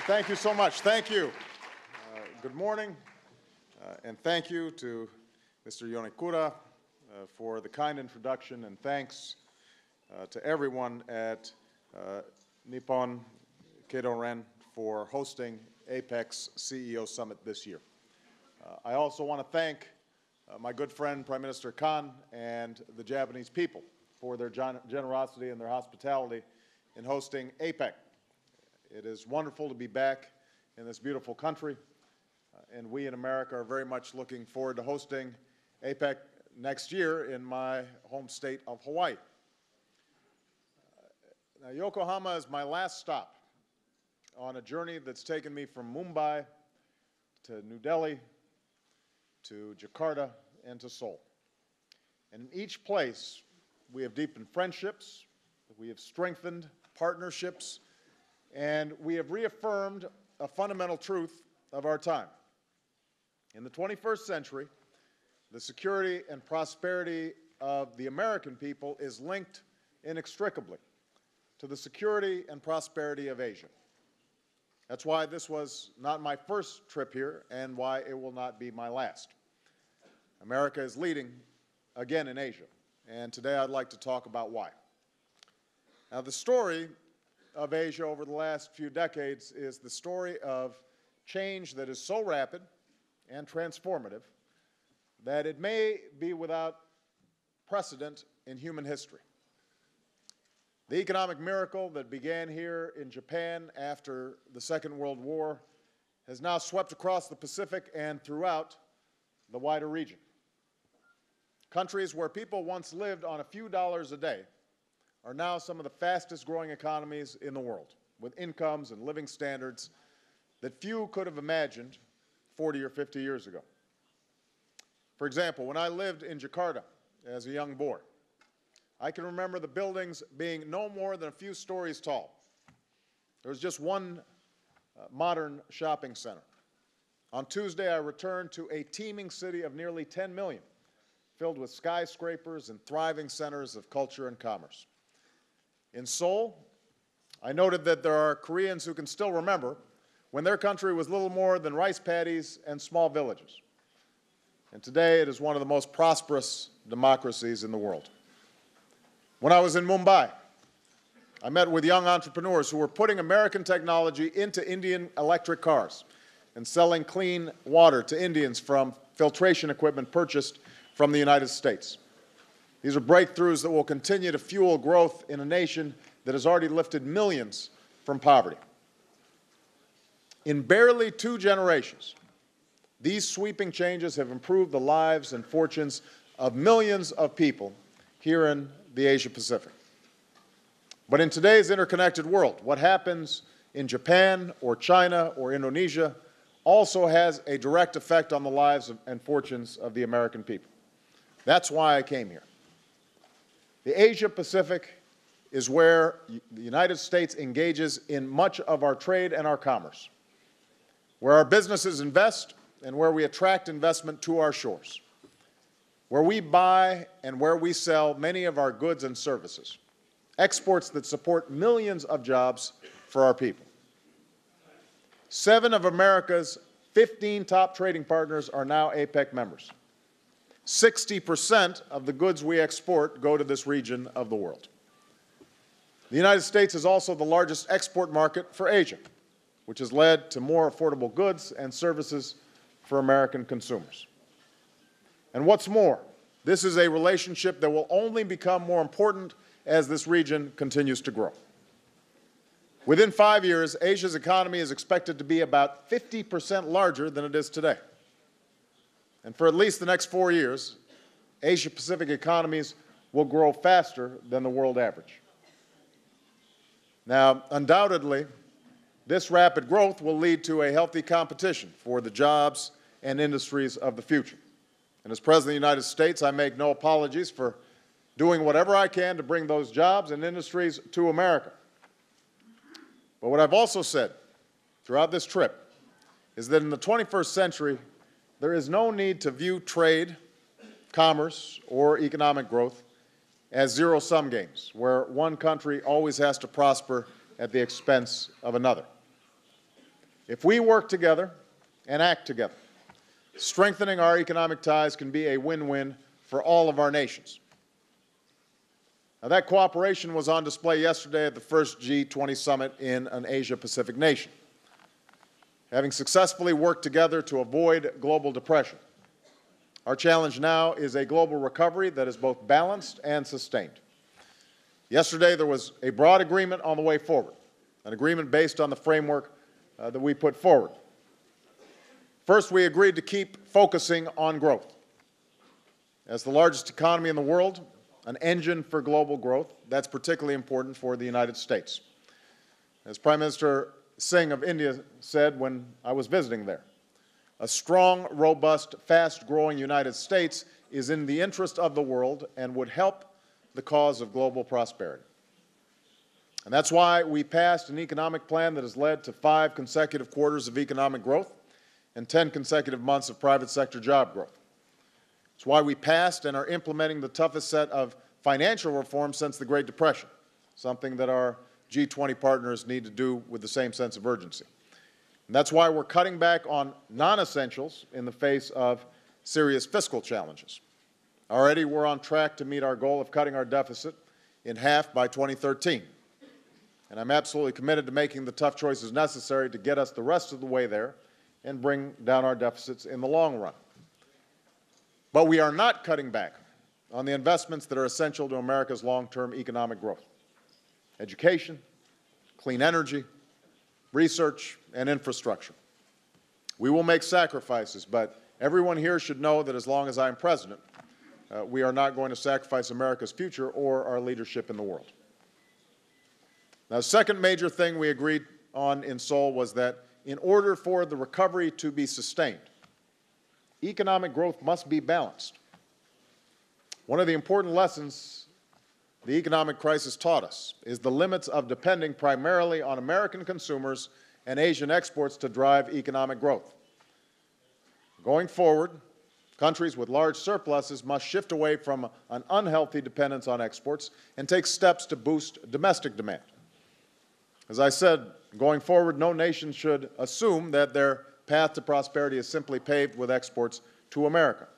Thank you so much. Thank you. Good morning, and thank you to Mr. Yonekura for the kind introduction, and thanks to everyone at Nippon Keido-ren for hosting APEC's CEO Summit this year. I also want to thank my good friend Prime Minister Kan and the Japanese people for their generosity and their hospitality in hosting APEC. It is wonderful to be back in this beautiful country, and we in America are very much looking forward to hosting APEC next year in my home state of Hawaii. Now, Yokohama is my last stop on a journey that's taken me from Mumbai to New Delhi to Jakarta and to Seoul. And in each place, we have deepened friendships, we have strengthened partnerships, and we have reaffirmed a fundamental truth of our time. In the 21st century, the security and prosperity of the American people is linked inextricably to the security and prosperity of Asia. That's why this was not my first trip here and why it will not be my last. America is leading again in Asia, and today I'd like to talk about why. Now, the story of Asia over the last few decades is the story of change that is so rapid and transformative that it may be without precedent in human history. The economic miracle that began here in Japan after the Second World War has now swept across the Pacific and throughout the wider region. Countries where people once lived on a few dollars a day are now some of the fastest growing economies in the world, with incomes and living standards that few could have imagined 40 or 50 years ago. For example, when I lived in Jakarta as a young boy, I can remember the buildings being no more than a few stories tall. There was just one modern shopping center. On Tuesday, I returned to a teeming city of nearly 10 million, filled with skyscrapers and thriving centers of culture and commerce. In Seoul, I noted that there are Koreans who can still remember when their country was little more than rice paddies and small villages. And today it is one of the most prosperous democracies in the world. When I was in Mumbai, I met with young entrepreneurs who were putting American technology into Indian electric cars and selling clean water to Indians from filtration equipment purchased from the United States. These are breakthroughs that will continue to fuel growth in a nation that has already lifted millions from poverty. In barely 2 generations, these sweeping changes have improved the lives and fortunes of millions of people here in the Asia-Pacific. But in today's interconnected world, what happens in Japan or China or Indonesia also has a direct effect on the lives and fortunes of the American people. That's why I came here. The Asia-Pacific is where the United States engages in much of our trade and our commerce, where our businesses invest and where we attract investment to our shores, where we buy and where we sell many of our goods and services, exports that support millions of jobs for our people. 7 of America's 15 top trading partners are now APEC members. 60% of the goods we export go to this region of the world. The United States is also the largest export market for Asia, which has led to more affordable goods and services for American consumers. And what's more, this is a relationship that will only become more important as this region continues to grow. Within 5 years, Asia's economy is expected to be about 50% larger than it is today. And for at least the next 4 years, Asia-Pacific economies will grow faster than the world average. Now, undoubtedly, this rapid growth will lead to a healthy competition for the jobs and industries of the future. And as President of the United States, I make no apologies for doing whatever I can to bring those jobs and industries to America. But what I've also said throughout this trip is that in the 21st century, there is no need to view trade, commerce, or economic growth as zero-sum games, where one country always has to prosper at the expense of another. If we work together and act together, strengthening our economic ties can be a win-win for all of our nations. Now, that cooperation was on display yesterday at the first G20 summit in an Asia-Pacific nation. Having successfully worked together to avoid global depression, our challenge now is a global recovery that is both balanced and sustained. Yesterday, there was a broad agreement on the way forward, an agreement based on the framework that we put forward. First, we agreed to keep focusing on growth. As the largest economy in the world, an engine for global growth, that's particularly important for the United States. As Prime Minister Singh of India said when I was visiting there, a strong, robust, fast-growing United States is in the interest of the world and would help the cause of global prosperity. And that's why we passed an economic plan that has led to 5 consecutive quarters of economic growth and 10 consecutive months of private sector job growth. It's why we passed and are implementing the toughest set of financial reforms since the Great Depression, something that our G20 partners need to do with the same sense of urgency. And that's why we're cutting back on non-essentials in the face of serious fiscal challenges. Already, we're on track to meet our goal of cutting our deficit in half by 2013. And I'm absolutely committed to making the tough choices necessary to get us the rest of the way there and bring down our deficits in the long run. But we are not cutting back on the investments that are essential to America's long-term economic growth: education, clean energy, research, and infrastructure. We will make sacrifices, but everyone here should know that as long as I'm president, we are not going to sacrifice America's future or our leadership in the world. Now, the second major thing we agreed on in Seoul was that in order for the recovery to be sustained, economic growth must be balanced. One of the important lessons the economic crisis taught us is the limits of depending primarily on American consumers and Asian exports to drive economic growth. Going forward, countries with large surpluses must shift away from an unhealthy dependence on exports and take steps to boost domestic demand. As I said, going forward, no nation should assume that their path to prosperity is simply paved with exports to America.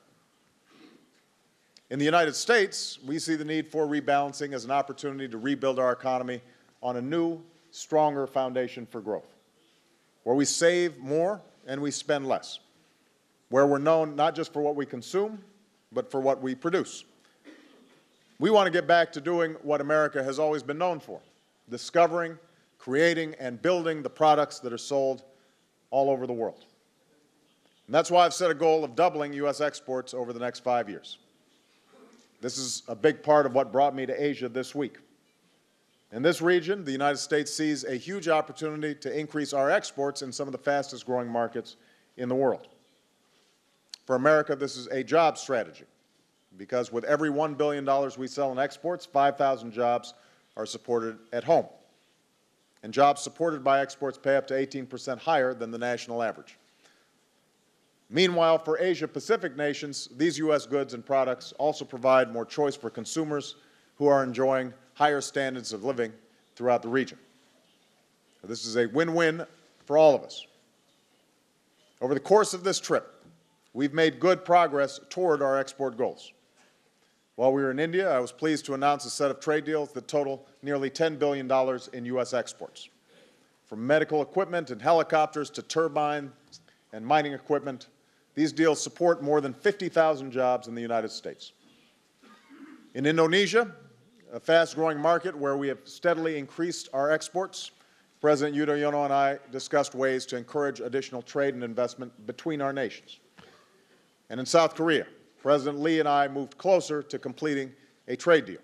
In the United States, we see the need for rebalancing as an opportunity to rebuild our economy on a new, stronger foundation for growth, where we save more and we spend less, where we're known not just for what we consume, but for what we produce. We want to get back to doing what America has always been known for: discovering, creating, and building the products that are sold all over the world. And that's why I've set a goal of doubling U.S. exports over the next 5 years. This is a big part of what brought me to Asia this week. In this region, the United States sees a huge opportunity to increase our exports in some of the fastest growing markets in the world. For America, this is a job strategy, because with every $1 billion we sell in exports, 5,000 jobs are supported at home. And jobs supported by exports pay up to 18% higher than the national average. Meanwhile, for Asia-Pacific nations, these U.S. goods and products also provide more choice for consumers who are enjoying higher standards of living throughout the region. This is a win-win for all of us. Over the course of this trip, we've made good progress toward our export goals. While we were in India, I was pleased to announce a set of trade deals that total nearly $10 billion in U.S. exports. From medical equipment and helicopters to turbines and mining equipment, these deals support more than 50,000 jobs in the United States. In Indonesia, a fast-growing market where we have steadily increased our exports, President Yudhoyono and I discussed ways to encourage additional trade and investment between our nations. And in South Korea, President Lee and I moved closer to completing a trade deal.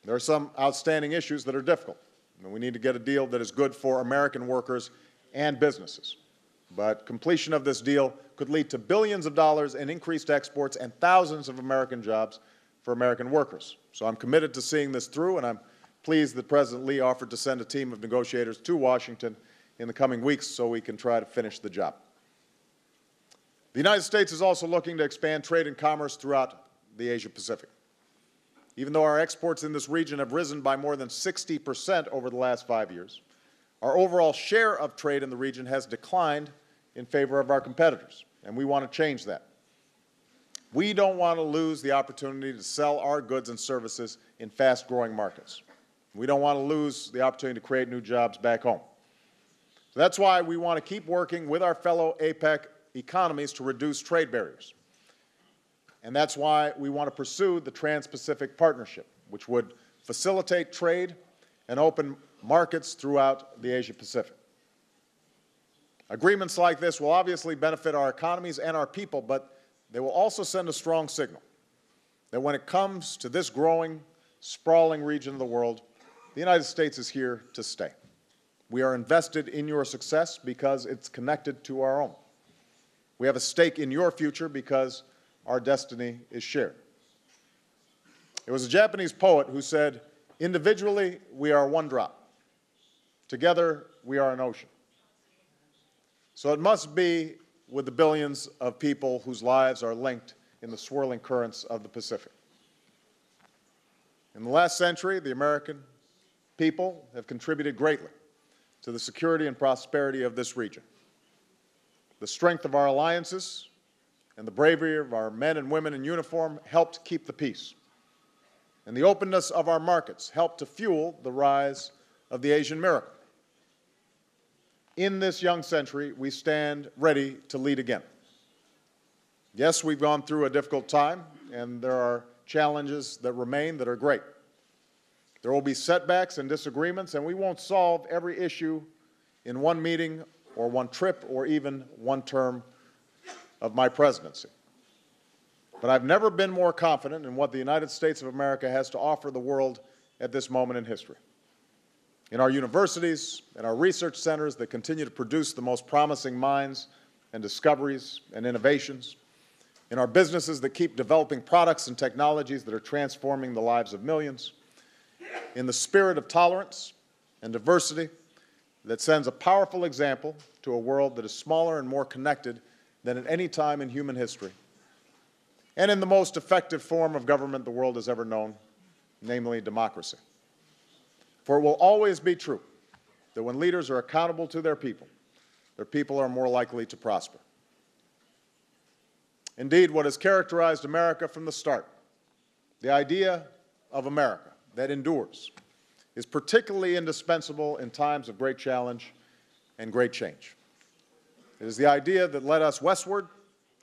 There are some outstanding issues that are difficult, and we need to get a deal that is good for American workers and businesses. But completion of this deal could lead to billions of dollars in increased exports and thousands of American jobs for American workers. So I'm committed to seeing this through, and I'm pleased that President Lee offered to send a team of negotiators to Washington in the coming weeks so we can try to finish the job. The United States is also looking to expand trade and commerce throughout the Asia-Pacific. Even though our exports in this region have risen by more than 60% over the last 5 years, Our overall share of trade in the region has declined in favor of our competitors, and we want to change that. We don't want to lose the opportunity to sell our goods and services in fast-growing markets. We don't want to lose the opportunity to create new jobs back home. So that's why we want to keep working with our fellow APEC economies to reduce trade barriers. And that's why we want to pursue the Trans-Pacific Partnership, which would facilitate trade and open markets throughout the Asia-Pacific. Agreements like this will obviously benefit our economies and our people, but they will also send a strong signal that when it comes to this growing, sprawling region of the world, the United States is here to stay. We are invested in your success because it's connected to our own. We have a stake in your future because our destiny is shared. It was a Japanese poet who said, "Individually, we are one drop. Together, we are an ocean." So it must be with the billions of people whose lives are linked in the swirling currents of the Pacific. In the last century, the American people have contributed greatly to the security and prosperity of this region. The strength of our alliances and the bravery of our men and women in uniform helped keep the peace. And the openness of our markets helped to fuel the rise of the Asian miracle. In this young century, we stand ready to lead again. Yes, we've gone through a difficult time, and there are challenges that remain that are great. There will be setbacks and disagreements, and we won't solve every issue in one meeting or one trip or even one term of my presidency. But I've never been more confident in what the United States of America has to offer the world at this moment in history. In our universities and our research centers that continue to produce the most promising minds and discoveries and innovations, in our businesses that keep developing products and technologies that are transforming the lives of millions, in the spirit of tolerance and diversity that sends a powerful example to a world that is smaller and more connected than at any time in human history, and in the most effective form of government the world has ever known, namely democracy. For it will always be true that when leaders are accountable to their people are more likely to prosper. Indeed, what has characterized America from the start, the idea of America that endures, is particularly indispensable in times of great challenge and great change. It is the idea that led us westward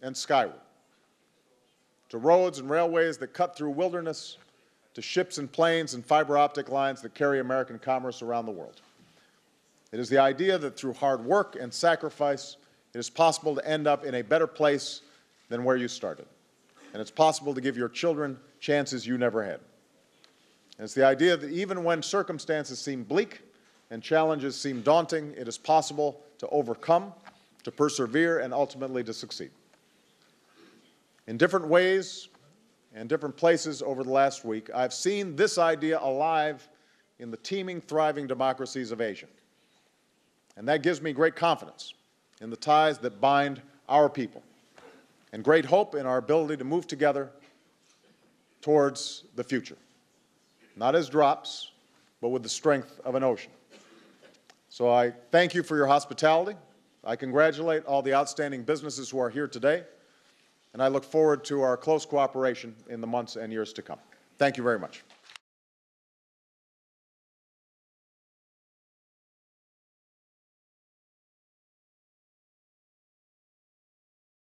and skyward, to roads and railways that cut through wilderness, to ships and planes and fiber optic lines that carry American commerce around the world. It is the idea that through hard work and sacrifice, it is possible to end up in a better place than where you started. And it's possible to give your children chances you never had. And it's the idea that even when circumstances seem bleak and challenges seem daunting, it is possible to overcome, to persevere, and ultimately to succeed. In different ways and different places over the last week, I've seen this idea alive in the teeming, thriving democracies of Asia. And that gives me great confidence in the ties that bind our people, and great hope in our ability to move together towards the future, not as drops, but with the strength of an ocean. So I thank you for your hospitality. I congratulate all the outstanding businesses who are here today, and I look forward to our close cooperation in the months and years to come. Thank you very much.